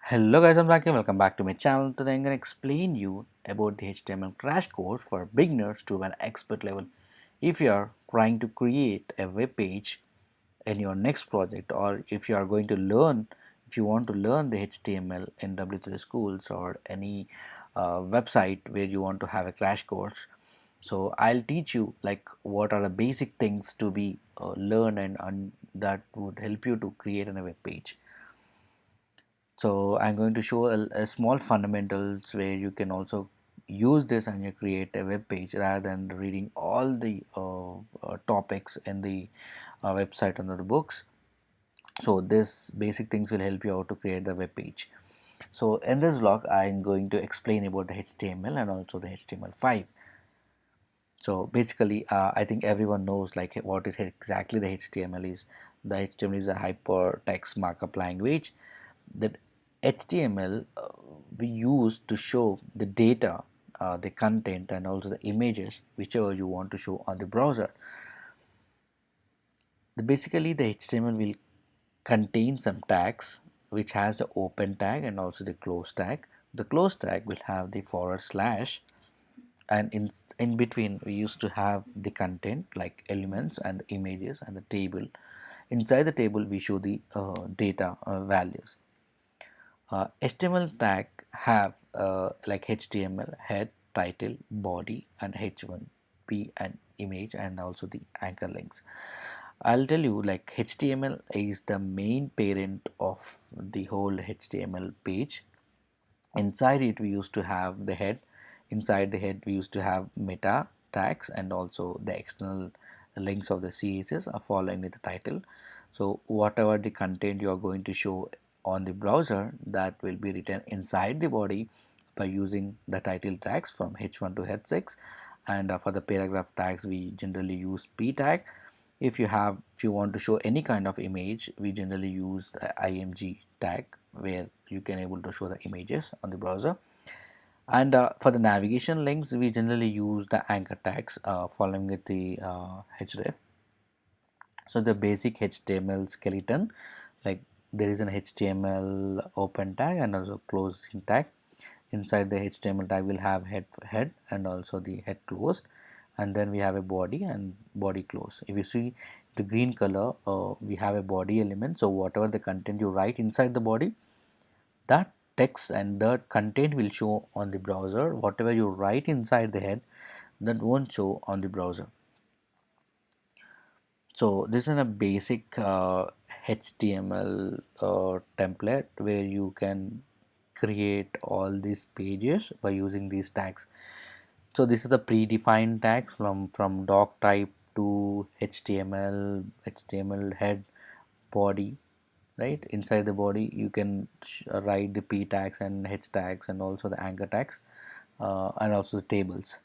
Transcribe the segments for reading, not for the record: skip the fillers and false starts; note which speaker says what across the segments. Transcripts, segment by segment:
Speaker 1: Hello guys, I'm Zaki. Welcome back to my channel. Today I'm going to explain you about the HTML crash course for beginners to an expert level. If you are trying to create a web page in your next project, or if you are going to learn, if you want to learn the HTML in W3 schools or any website where you want to have a crash course, so I'll teach you like what are the basic things to be learned and that would help you to create a web page. So I'm going to show a small fundamentals where you can also use this and you create a web page rather than reading all the topics in the website under the books. So this basic things will help you out to create the web page. So in this vlog I'm going to explain about the HTML and also the HTML5. So basically I think everyone knows like what is exactly the HTML is. The HTML is a hypertext markup language that HTML we use to show the data, the content and also the images whichever you want to show on the browser. Basically the HTML will contain some tags which has the open tag and also the close tag. The close tag will have the forward slash, and in between we used to have the content like elements and the images and the table. Inside the table we show the data values. HTML tag have like HTML head, title, body and h1p and image and also the anchor links. I'll tell you like HTML is the main parent of the whole HTML page. Inside it we used to have the head. Inside the head we used to have meta tags and also the external links of the CSS are following with the title. So whatever the content you are going to show on the browser, that will be written inside the body by using the title tags from h1 to h6, and for the paragraph tags we generally use p tag. If you want to show any kind of image, we generally use the img tag where you can able to show the images on the browser. And for the navigation links we generally use the anchor tags following with the href. So the basic HTML skeleton, like there is an HTML open tag and also closing tag. Inside the HTML tag will have head and also the head closed, and then we have a body and body close. If you see the green color, we have a body element. So whatever the content you write inside the body, that text and that content will show on the browser. Whatever you write inside the head, that won't show on the browser. So this is a basic HTML template where you can create all these pages by using these tags. So this is the predefined tags from doc type to HTML head, body, right? Inside the body you can write the p tags and h tags and also the anchor tags and also the tables.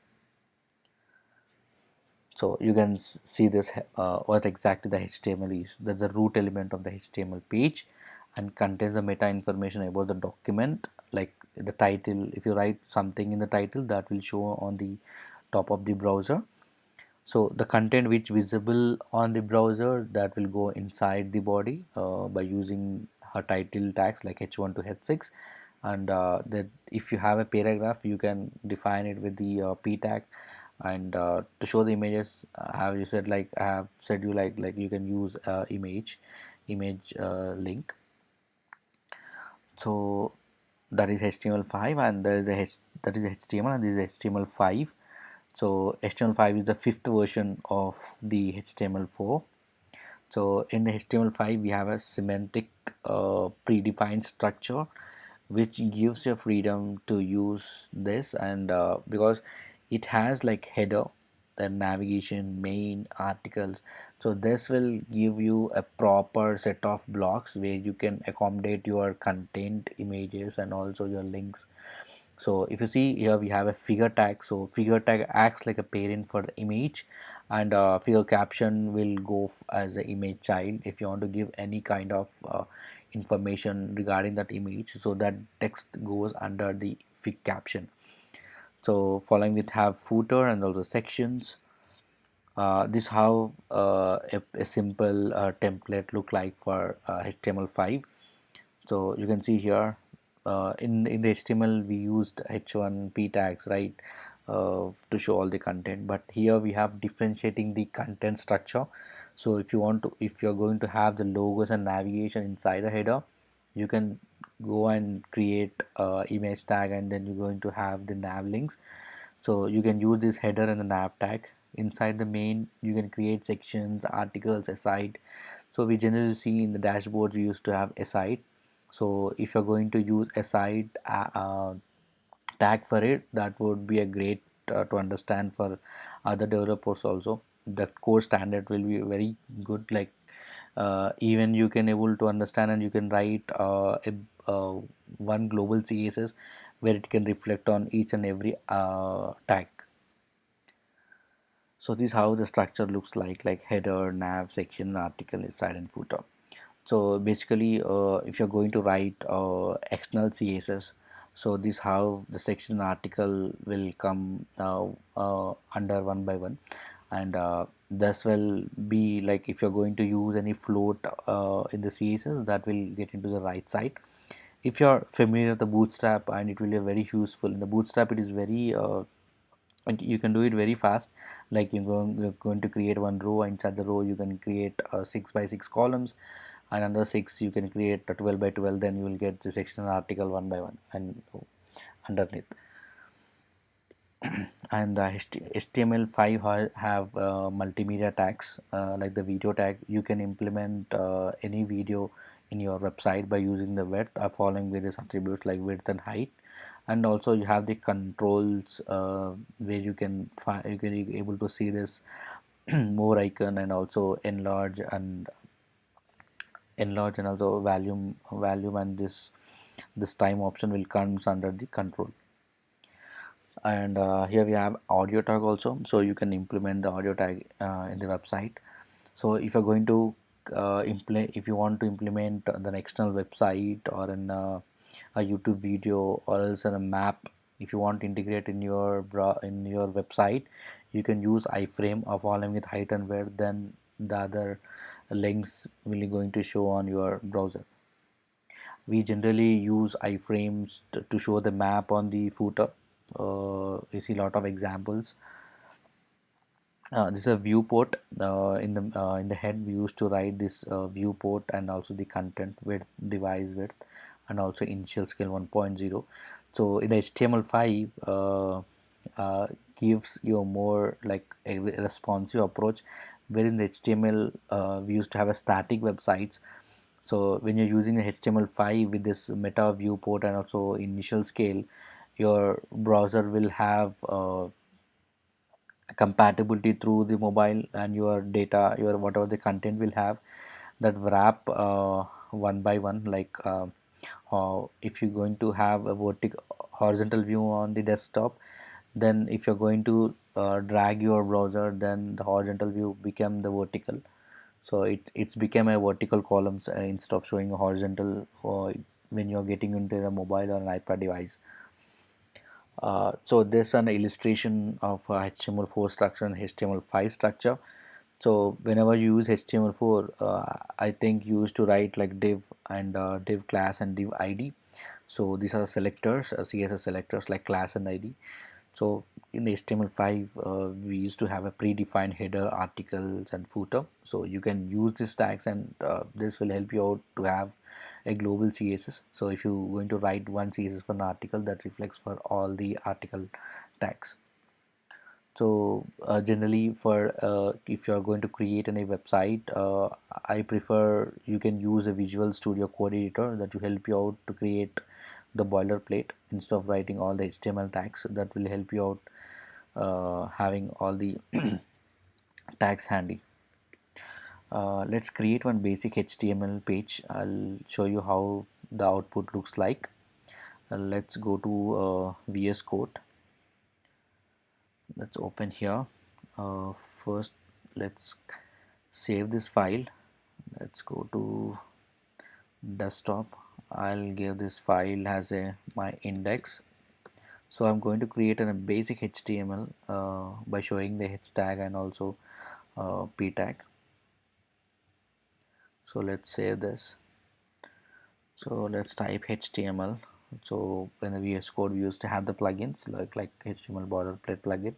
Speaker 1: So you can see this what exactly the HTML is. That's the root element of the HTML page and contains the meta information about the document, like the title. If you write something in the title, that will show on the top of the browser. So the content which visible on the browser, that will go inside the body by using her title tags like h1 to h6. And that if you have a paragraph you can define it with the p tag. And to show the images, have you said like I have said you like you can use image link. So that is HTML5 and there is that is HTML and this is HTML5. So HTML5 is the fifth version of the HTML4. So in the HTML5 we have a semantic predefined structure which gives you freedom to use this, and because it has like header, the navigation, main, articles. So this will give you a proper set of blocks where you can accommodate your content, images and also your links. So if you see here we have a figure tag. So figure tag acts like a parent for the image, and figure caption will go as an image child if you want to give any kind of information regarding that image, so that text goes under the fig caption. So following it have footer and also sections. This how a simple template look like for HTML5. So you can see here in the HTML we used h1 p tags, right, to show all the content, but here we have differentiating the content structure. So if you're going to have the logos and navigation inside the header, you can go and create image tag, and then you're going to have the nav links. So you can use this header and the nav tag. Inside the main, you can create sections, articles, aside. So we generally see in the dashboards we used to have aside. So if you're going to use aside tag for it, that would be a great to understand for other developers also. The core standard will be very good, like even you can able to understand, and you can write one global css where it can reflect on each and every tag. So this is how the structure looks like header, nav, section, article, side and footer. So basically if you're going to write external css, so this how the section article will come under one by one. And this will be like if you're going to use any float in the css, that will get into the right side. If you're familiar with the bootstrap, and it will be very useful in the bootstrap, it is very and you can do it very fast. Like you're going to create one row, inside the row you can create 6 by 6 columns, and another 6 you can create a 12 by 12, then you will get the section article one by one and underneath. And the HTML5 have multimedia tags, like the video tag. You can implement any video in your website by using the width or following various attributes like width and height. And also you have the controls where you can be able to see this more icon, and also enlarge and also volume, and this time option will comes under the control. And here we have audio tag also, so you can implement the audio tag in the website. So if you're going to implement, if you want to implement the external website, or in a YouTube video, or else in a map, if you want to integrate in your in your website, you can use iframe of following with height and width, then the other links will be going to show on your browser. We generally use iframes to show the map on the footer. We see a lot of examples. This is a viewport. In the head we used to write this viewport, and also the content width, device width, and also initial scale 1.0. So in the HTML5 gives you a more like a responsive approach, where in the HTML we used to have a static websites. So when you're using the HTML5 with this meta viewport and also initial scale, your browser will have compatibility through the mobile, and your data, your whatever the content will have that wrap one by one, like if you're going to have a vertical horizontal view on the desktop, then if you're going to drag your browser, then the horizontal view become the vertical. So it's become a vertical columns instead of showing a horizontal when you're getting into the mobile or an iPad device. So there's an illustration of HTML4 structure and HTML5 structure. So whenever you use HTML4, I think you used to write like div and div class and div ID. So these are selectors, CSS selectors like class and ID. So in HTML5, we used to have a predefined header, articles, and footer. So you can use these tags, and this will help you out to have a global CSS. So if you're going to write one CSS for an article, that reflects for all the article tags. So generally for if you're going to create any website, I prefer you can use a Visual Studio Code editor that will help you out to create the boilerplate instead of writing all the HTML tags. That will help you out having all the tags handy. Let's create one basic HTML page. I'll show you how the output looks like. Let's go to VS Code. Let's open here. First let's save this file. Let's go to desktop. I'll give this file as a my index. So I'm going to create a basic HTML by showing the h tag and also p tag. So let's save this. So let's type HTML. So in the VS Code, we used to have the plugins like HTML boilerplate plugin.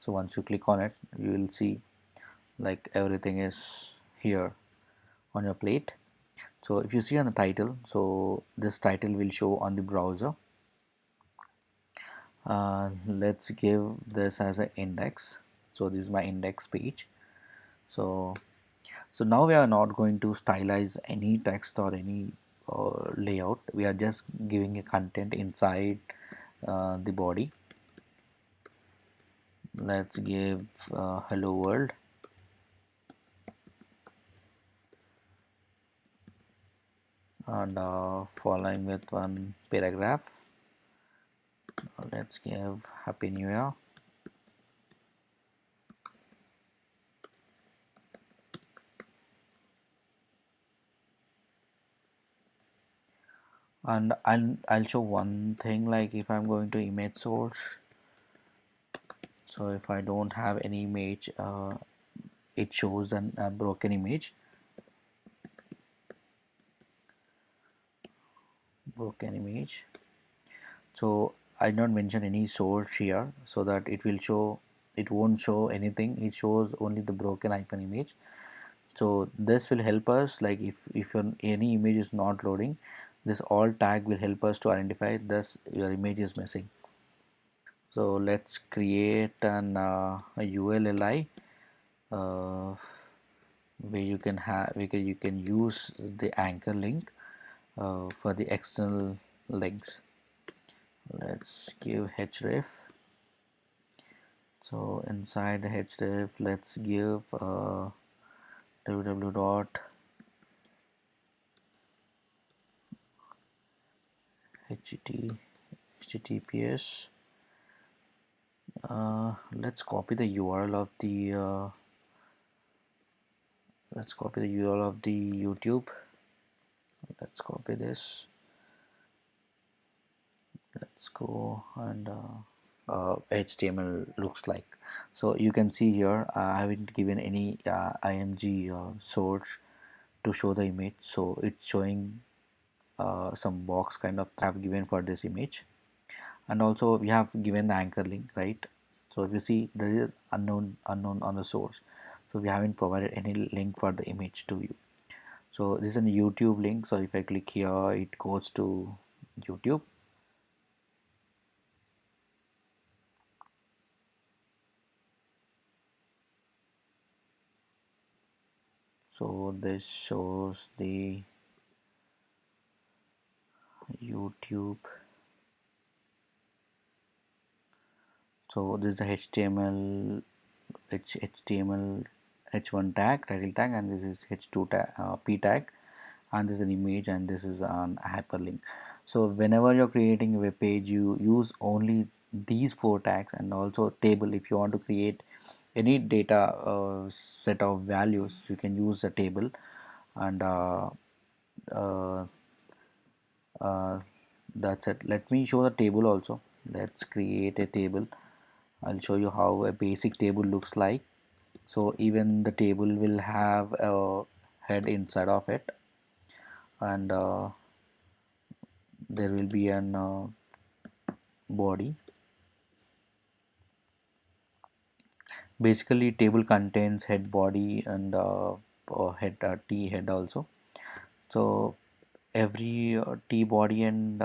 Speaker 1: So once you click on it, you will see like everything is here on your plate. So if you see on the title, so this title will show on the browser. Let's give this as an index. So this is my index page. So now we are not going to stylize any text or any layout. We are just giving a content inside the body. Let's give hello world, and following with one paragraph. Let's give happy new year. And I'll show one thing, like if I'm going to image source. So if I don't have any image, it shows a broken image. So I not mention any source here, so that it won't show anything. It shows only the broken icon image. So this will help us, like if any image is not loading, this alt tag will help us to identify this your image is missing. So let's create a ULLI where you can use the anchor link for the external links. Let's give href. So inside the href, let's give www dot https. Let's copy the URL of the YouTube. Let's copy this. Let's go and HTML looks like. So you can see here I haven't given any img source to show the image, so it's showing some box kind of have given for this image. And also we have given the anchor link, right? So if you see, there is unknown on the source, so we haven't provided any link for the image to you. So this is a YouTube link, so if I click here, it goes to YouTube. So this shows the YouTube. So this is the HTML h1 tag, title tag, and this is h2 tag, p tag, and this is an image, and this is an hyperlink. So whenever you're creating a web page, you use only these four tags, and also table. If you want to create any data set of values, you can use the table. And uh, that's it. Let me show the table also. Let's create a table. I'll show you how a basic table looks like. So even the table will have a head inside of it, and there will be an body. Basically table contains head, body, and head, t head also. So every t body and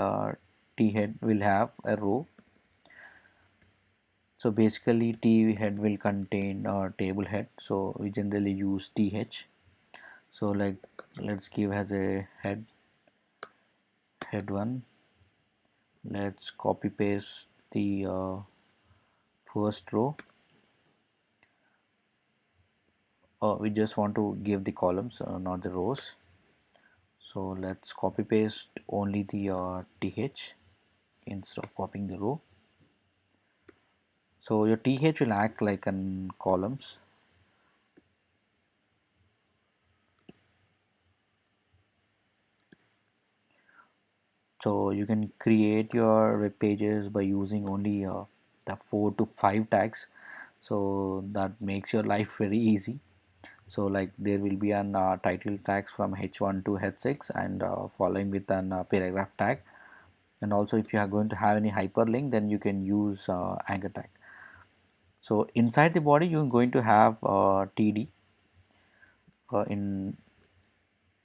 Speaker 1: t head will have a row. So basically t head will contain table head, so we generally use th. So like let's give as a head 1. Let's copy paste the first row. We just want to give the columns, not the rows. So let's copy paste only the th instead of copying the row. So your th will act like an columns. So you can create your web pages by using only the 4 to 5 tags. So that makes your life very easy. So like there will be an title tags from h1 to h6, and following with an paragraph tag, and also if you are going to have any hyperlink, then you can use anchor tag. So inside the body you're going to have td in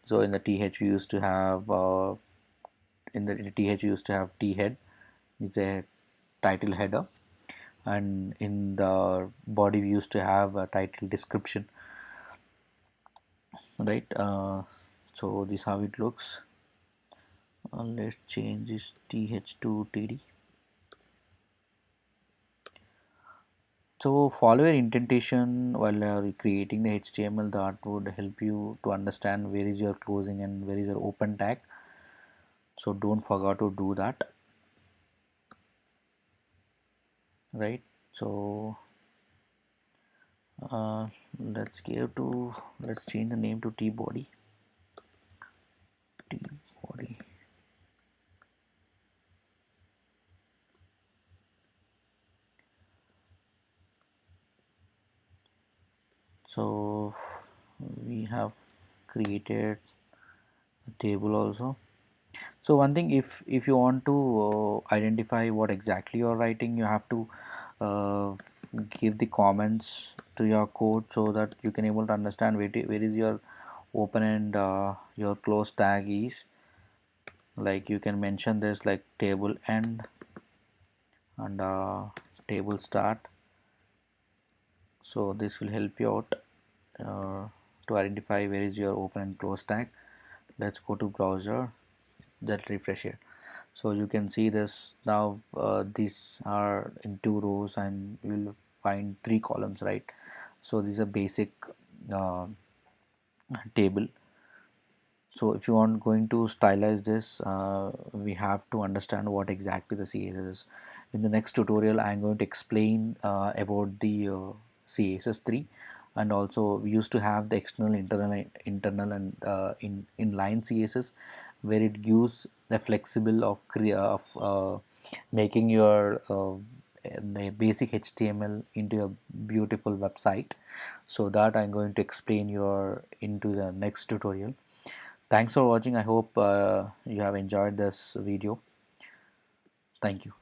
Speaker 1: so in the th we used to have in the th we used to have t head is a title header, and in the body we used to have a title description, right? So this how it looks. Let's change this th to td. So follow your indentation while you're creating the HTML. That would help you to understand where is your closing and where is your open tag. So don't forget to do that, right? So uh, let's change the name to t body. T body. So we have created a table also. So one thing, if you want to identify what exactly you're writing, you have to uh, give the comments to your code so that you can able to understand where is your open and your close tag is. Like you can mention this like table end and table start. So this will help you out to identify where is your open and close tag. Let's go to browser, that refresh it. So you can see this now. These are in two rows and you will find three columns, right? So this is a basic uh, table. So if you want going to stylize this, we have to understand what exactly the CSS is. In the next tutorial I'm going to explain about the CSS3, and also we used to have the external, internal and in inline CSS, where it gives the flexible of making your the basic HTML into a beautiful website. So that I'm going to explain your into the next tutorial. Thanks for watching. I hope you have enjoyed this video. Thank you.